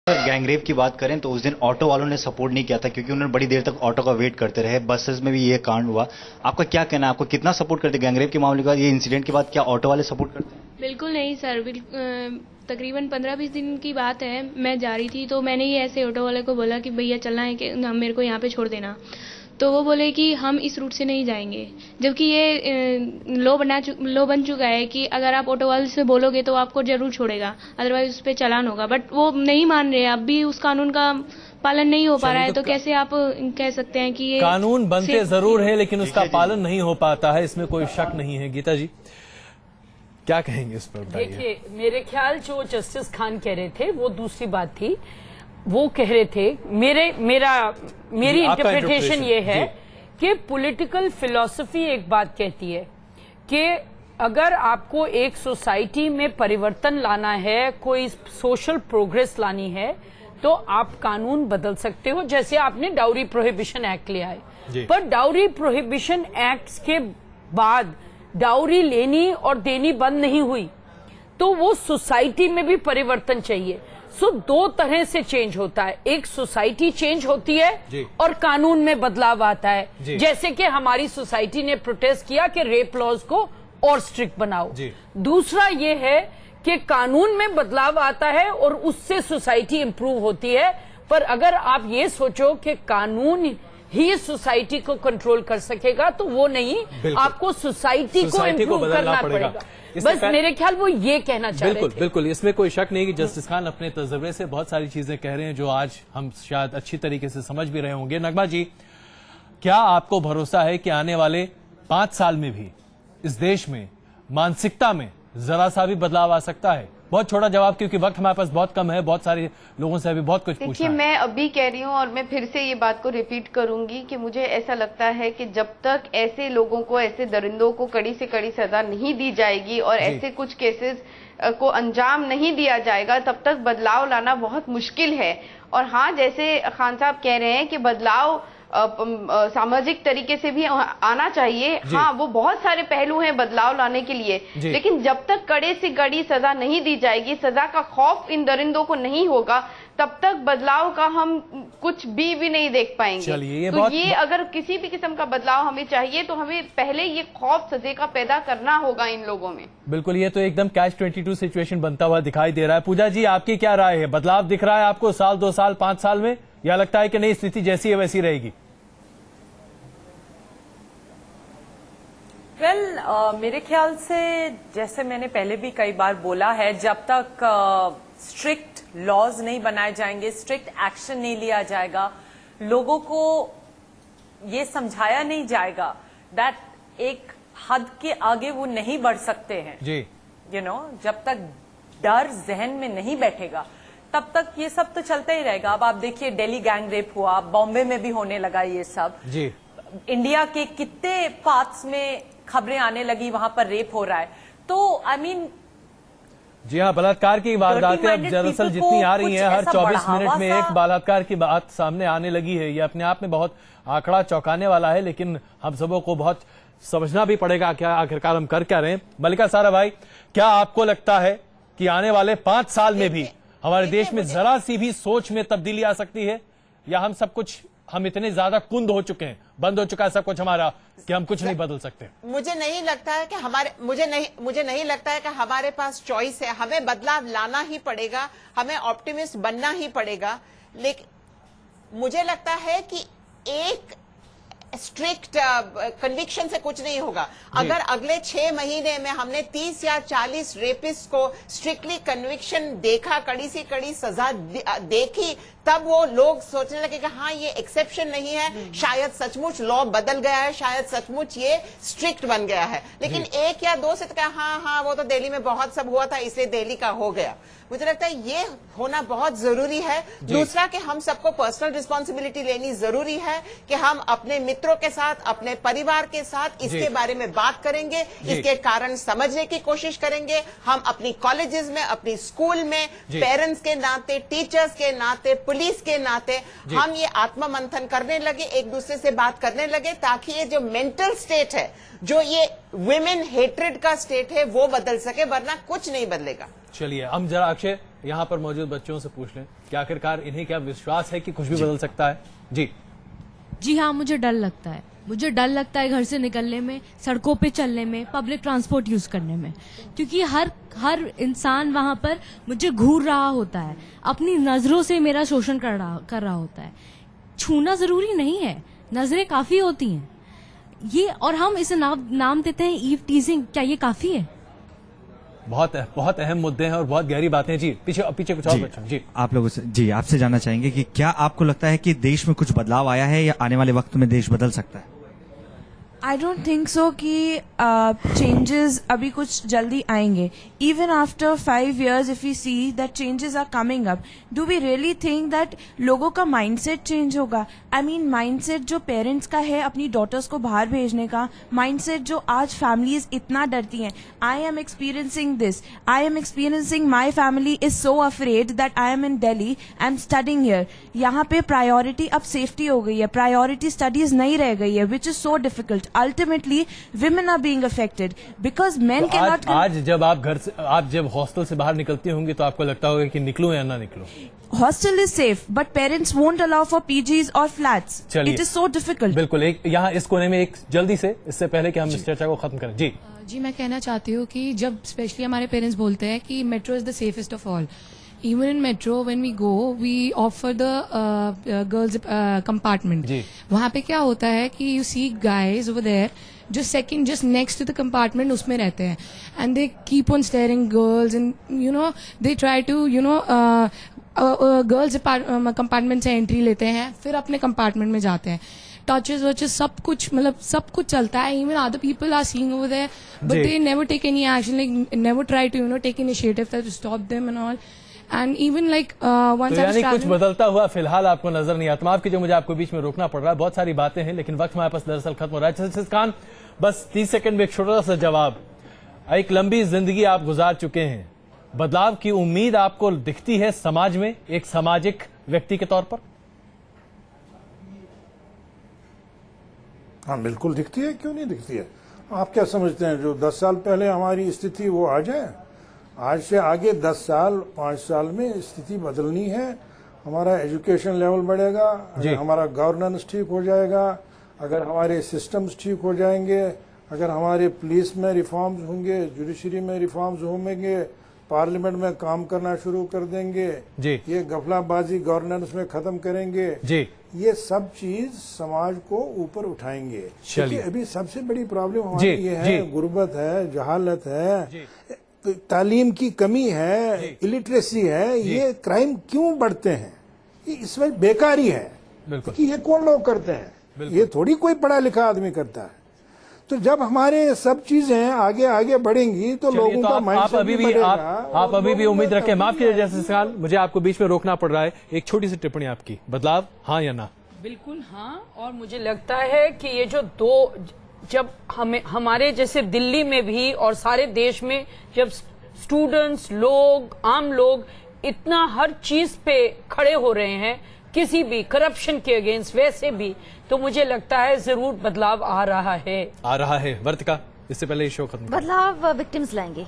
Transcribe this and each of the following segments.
Gangrape की बात करें तो उस दिन ऑटो वालों ने सपोर्ट नहीं किया था क्योंकि उन्होंने बड़ी देर तक ऑटो का वेट करते रहे। बसेस में भी ये कांड हुआ। आपका क्या कहना है, आपको कितना सपोर्ट करते गैंगरेप के मामले का, ये इंसिडेंट के बाद क्या ऑटो वाले सपोर्ट करते हैं? बिल्कुल नहीं सर, तकरीबन 15-20 दिन की बात है। मैं जा रही थी तो मैंने ही ऐसे ऑटो वाले को बोला कि भैया चलना है कि मेरे को यहाँ पे छोड़ देना। तो वो बोले कि हम इस रूट से नहीं जाएंगे, जबकि ये लो बन चुका है कि अगर आप ऑटो वाले से बोलोगे तो आपको जरूर छोड़ेगा, अदरवाइज उस पर चालान होगा। बट वो नहीं मान रहे, अब भी उस कानून का पालन नहीं हो पा रहा है। तो कैसे आप कह सकते हैं कि ये कानून बनते जरूर है लेकिन उसका पालन नहीं हो पाता है, इसमें कोई शक नहीं है। गीता जी क्या कहेंगे इस पर? देखिए, मेरे ख्याल जो जस्टिस खान कह रहे थे वो दूसरी बात थी। वो कह रहे थे, मेरी इंटरप्रिटेशन ये है कि पॉलिटिकल फिलॉसफी एक बात कहती है कि अगर आपको एक सोसाइटी में परिवर्तन लाना है, कोई सोशल प्रोग्रेस लानी है, तो आप कानून बदल सकते हो। जैसे आपने डाउरी प्रोहिबिशन एक्ट लिया है, पर डाउरी प्रोहिबिशन एक्ट के बाद डाउरी लेनी और देनी बंद नहीं हुई, तो वो सोसाइटी में भी परिवर्तन चाहिए। सो दो तरह से चेंज होता है, एक सोसाइटी चेंज होती है और कानून में बदलाव आता है। जैसे कि हमारी सोसाइटी ने प्रोटेस्ट किया कि रेप लॉज को और स्ट्रिक्ट बनाओ। दूसरा ये है कि कानून में बदलाव आता है और उससे सोसाइटी इंप्रूव होती है। पर अगर आप ये सोचो कि कानून ही सोसाइटी को कंट्रोल कर सकेगा तो वो नहीं, आपको सोसाइटी को इंप्रूव करना पड़ेगा। बस मेरे ख्याल वो ये कहना चाह रहे थे। बिल्कुल, इसमें कोई शक नहीं कि जस्टिस खान अपने तजुर्बे से बहुत सारी चीजें कह रहे हैं जो आज हम शायद अच्छी तरीके से समझ भी रहे होंगे। नगमा जी, क्या आपको भरोसा है कि आने वाले 5 साल में भी इस देश में मानसिकता में जरा सा भी बदलाव आ सकता है? बहुत छोटा जवाब, क्योंकि वक्त हमारे पास बहुत कम है, बहुत सारे लोगों से अभी बहुत कुछ पूछना है। देखिए, मैं अभी कह रही हूँ और मैं फिर से ये बात को रिपीट करूंगी कि मुझे ऐसा लगता है कि जब तक ऐसे लोगों को, ऐसे दरिंदों को कड़ी से कड़ी सजा नहीं दी जाएगी और ऐसे कुछ केसेस को अंजाम नहीं दिया जाएगा, तब तक बदलाव लाना बहुत मुश्किल है। और हाँ, जैसे खान साहब कह रहे हैं कि बदलाव सामाजिक तरीके से भी आना चाहिए। हाँ, वो बहुत सारे पहलू हैं बदलाव लाने के लिए, लेकिन जब तक कड़े से कड़ी सजा नहीं दी जाएगी, सजा का खौफ इन दरिंदों को नहीं होगा, तब तक बदलाव का हम कुछ भी नहीं देख पाएंगे। तो ये अगर किसी भी किस्म का बदलाव हमें चाहिए तो हमें पहले ये खौफ सजे का पैदा करना होगा इन लोगों में। बिल्कुल, ये तो एकदम कैच 22 सिचुएशन बनता हुआ दिखाई दे रहा है। पूजा जी, आपकी क्या राय है? बदलाव दिख रहा है आपको साल, 2 साल, 5 साल में, या लगता है कि नई स्थिति जैसी है वैसी रहेगी? मेरे ख्याल से, जैसे मैंने पहले भी कई बार बोला है, जब तक स्ट्रिक्ट लॉज नहीं बनाए जाएंगे, स्ट्रिक्ट एक्शन नहीं लिया जाएगा, लोगों को ये समझाया नहीं जाएगा दैट एक हद के आगे वो नहीं बढ़ सकते हैं जी, जब तक डर जहन में नहीं बैठेगा तब तक ये सब तो चलता ही रहेगा। अब आप देखिए, दिल्ली गैंग रेप हुआ, बॉम्बे में भी होने लगा ये सब जी। इंडिया के कितने पार्ट्स में खबरें आने लगी, वहां पर रेप हो रहा है। तो आई मीन, जी हाँ, बलात्कार की वारदातें अब दरअसल जितनी आ रही हैं, हर 24 मिनट में एक बलात्कार की बात सामने आने लगी है। ये अपने आप में बहुत आंकड़ा चौंकाने वाला है, लेकिन हम सबों को बहुत समझना भी पड़ेगा क्या आखिरकार हम कर क्या रहे हैं। मल्लिका सारा भाई, क्या आपको लगता है कि आने वाले 5 साल में भी हमारे देश में जरा सी भी सोच में तब्दीली आ सकती है, या हम इतने ज्यादा कुंद हो चुके हैं, बंद हो चुका है सब कुछ हमारा, कि हम कुछ नहीं बदल सकते? मुझे नहीं लगता है कि मुझे नहीं लगता है कि हमारे पास चॉइस है। हमें बदलाव लाना ही पड़ेगा, हमें ऑप्टिमिस्ट बनना ही पड़ेगा। लेकिन मुझे लगता है कि एक स्ट्रिक्ट कन्विक्शन से कुछ नहीं होगा। अगर अगले 6 महीने में हमने 30 या 40 रेपिस्ट को स्ट्रिक्टली कन्विक्शन देखा, कड़ी से कड़ी सजा देखी, तब वो लोग सोचने लगे कि हाँ, ये एक्सेप्शन नहीं है, शायद सचमुच लॉ बदल गया है, शायद सचमुच ये स्ट्रिक्ट बन गया है। लेकिन 1 या 2 से तो कहा हाँ, वो तो दिल्ली में बहुत सब हुआ था इसलिए दिल्ली का हो गया। मुझे लगता है ये होना बहुत जरूरी है। दूसरा कि हम सबको पर्सनल रिस्पॉन्सिबिलिटी लेनी जरूरी है कि हम अपने मित्रों के साथ, अपने परिवार के साथ इसके बारे में बात करेंगे, इसके कारण समझने की कोशिश करेंगे। हम अपनी कॉलेजेस में, अपनी स्कूल में, पेरेंट्स के नाते, टीचर्स के नाते, पुलिस के नाते हम ये आत्म मंथन करने लगे, एक दूसरे से बात करने लगे, ताकि ये जो मेंटल स्टेट है, जो ये विमेन हेट्रेड का स्टेट है, वो बदल सके, वरना कुछ नहीं बदलेगा। चलिए हम जरा अक्षय यहाँ पर मौजूद बच्चों से पूछ लें कि आखिरकार इन्हें क्या विश्वास है कि कुछ भी बदल सकता है। जी हाँ, मुझे डर लगता है। मुझे डर लगता है घर से निकलने में, सड़कों पे चलने में, पब्लिक ट्रांसपोर्ट यूज करने में, क्योंकि हर इंसान वहां पर मुझे घूर रहा होता है, अपनी नजरों से मेरा शोषण कर रहा होता है। छूना जरूरी नहीं है, नजरें काफी होती हैं ये, और हम इसे नाम देते हैं ईव टीजिंग। क्या ये काफी है? बहुत अहम मुद्दे हैं और बहुत गहरी बातें। जी पीछे कुछ और बच्चों। जी आप लोगों से जी आपसे जानना चाहेंगे कि क्या आपको लगता है कि देश में कुछ बदलाव आया है या आने वाले वक्त में देश बदल सकता है? आई डोंट थिंक सो कि चेंजेस अभी कुछ जल्दी आएंगे. Even after 5 years if you see that changes are coming up, do we really think that लोगों का माइंडसेट चेंज होगा? आई मीन माइंडसेट जो पेरेंट्स का है अपनी डॉटर्स को बाहर भेजने का, माइंडसेट जो आज फैमिलीज इतना डरती हैं. I am experiencing this. I am experiencing my family is so afraid that I am in Delhi, I am studying here. यहाँ पे प्रायोरिटी अब सेफ्टी हो गई है, प्रायोरिटी स्टडीज नहीं रह गई है, which is so difficult. Ultimately, women are being affected because men cannot. आज जब आप घर से, आप जब हॉस्टल से बाहर निकलती होंगी तो आपको लगता होगा कि निकलूं या ना निकलूं. Hostel is safe, but parents won't allow for PGs or flats. It is so difficult. बिल्कुल. एक यहाँ इस कोने में एक जल्दी से, इससे पहले कि हम इस चर्चा को खत्म करें. जी मैं कहना चाहती हूँ कि जब स्पेशली हमारे पेरेंट्स बोलते हैं कि metro is the safest of all. Even in metro, when we go, we offer the girls compartment. वहाँ पे क्या होता है कि you see guys over there, जो second just next to the compartment उसमें रहते हैं, and they keep on staring girls and you know they try to girls compartment से entry लेते हैं, फिर अपने compartment में जाते हैं. टचेस वचेस सब कुछ, मतलब सब कुछ चलता है. Even other people are seeing over there, but they never take any action, like never try to take initiative to stop them and all. And even like once यानी कुछ बदलता हुआ फिलहाल आपको नजर नहीं आता. माफ कीजिए, मुझे आपको बीच में रोकना पड़ रहा है, बहुत सारी बातें हैं लेकिन वक्त हमारे पास दरअसल खत्म हो रहा है. जस्टिस खान, बस 30 सेकंड में एक छोटा सा जवाब. एक लंबी जिंदगी आप गुजार चुके हैं, बदलाव की उम्मीद आपको दिखती है समाज में, एक सामाजिक व्यक्ति के तौर पर? हाँ बिल्कुल दिखती है, क्यों नहीं दिखती है. आप क्या समझते हैं जो 10 साल पहले हमारी स्थिति वो आ जाए? आज से आगे 10 साल 5 साल में स्थिति बदलनी है. हमारा एजुकेशन लेवल बढ़ेगा, अगर हमारा गवर्नेंस ठीक हो जाएगा, अगर हमारे सिस्टम्स ठीक हो जाएंगे, अगर हमारे पुलिस में रिफॉर्म्स होंगे, जुडिशरी में रिफॉर्म्स होंगे, पार्लियामेंट में काम करना शुरू कर देंगे, ये गफलाबाजी गवर्नेंस में खत्म करेंगे, ये सब चीज समाज को ऊपर उठाएंगे. क्योंकि अभी सबसे बड़ी प्रॉब्लम हमारी ये है, गुर्बत है, जहालत है, तालीम की कमी है, इलिटरेसी है. ये क्राइम क्यों बढ़ते हैं? ये इसमें बेकारी है कि ये कौन लोग करते हैं, ये थोड़ी कोई पढ़ा लिखा आदमी करता है. तो जब हमारे सब चीजें आगे आगे बढ़ेंगी तो लोगों का माइंडसेट बढ़ेगा. आप अभी भी उम्मीद रखें. माफ कीजिए जस्टिस खान, मुझे आपको बीच में रोकना पड़ रहा है. एक छोटी सी टिप्पणी आपकी, बदलाव हाँ या ना? बिल्कुल हाँ. और मुझे लगता है कि ये जो जब हमारे जैसे दिल्ली में भी और सारे देश में जब स्टूडेंट्स, लोग, आम लोग इतना हर चीज पे खड़े हो रहे हैं, किसी भी करप्शन के अगेंस्ट, वैसे भी, तो मुझे लगता है जरूर बदलाव आ रहा है. वर्तिका, इससे पहले शो खत्म. बदलाव विक्टिम्स लाएंगे.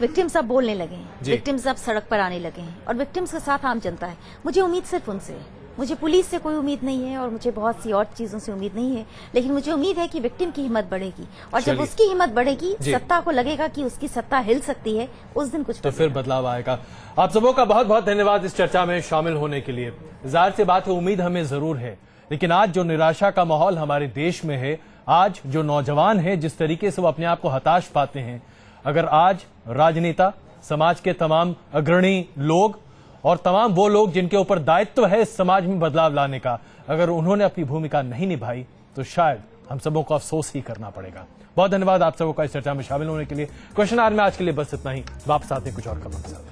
विक्टिम्स अब बोलने लगे हैं, विक्टिम्स अब सड़क पर आने लगे हैं, और विक्टिम्स के साथ आम जनता है. मुझे उम्मीद सिर्फ उनसे है. मुझे पुलिस से कोई उम्मीद नहीं है और मुझे बहुत सी और चीजों से उम्मीद नहीं है, लेकिन मुझे उम्मीद है कि विक्टिम की हिम्मत बढ़ेगी, और जब उसकी हिम्मत बढ़ेगी, सत्ता को लगेगा कि उसकी सत्ता हिल सकती है, उस दिन कुछ तो फिर बदलाव आएगा. आप सबों का बहुत बहुत धन्यवाद इस चर्चा में शामिल होने के लिए. जाहिर सी बात है, उम्मीद हमें जरूर है, लेकिन आज जो निराशा का माहौल हमारे देश में है, आज जो नौजवान है जिस तरीके से वो अपने आप को हताश पाते हैं, अगर आज राजनेता, समाज के तमाम अग्रणी लोग और तमाम वो लोग जिनके ऊपर दायित्व है इस समाज में बदलाव लाने का, अगर उन्होंने अपनी भूमिका नहीं निभाई तो शायद हम सबों को अफसोस ही करना पड़ेगा. बहुत धन्यवाद आप सबों का इस चर्चा में शामिल होने के लिए. क्वेश्चन आवर में आज के लिए बस इतना ही. वापस आते हैं कुछ और खबरों के साथ.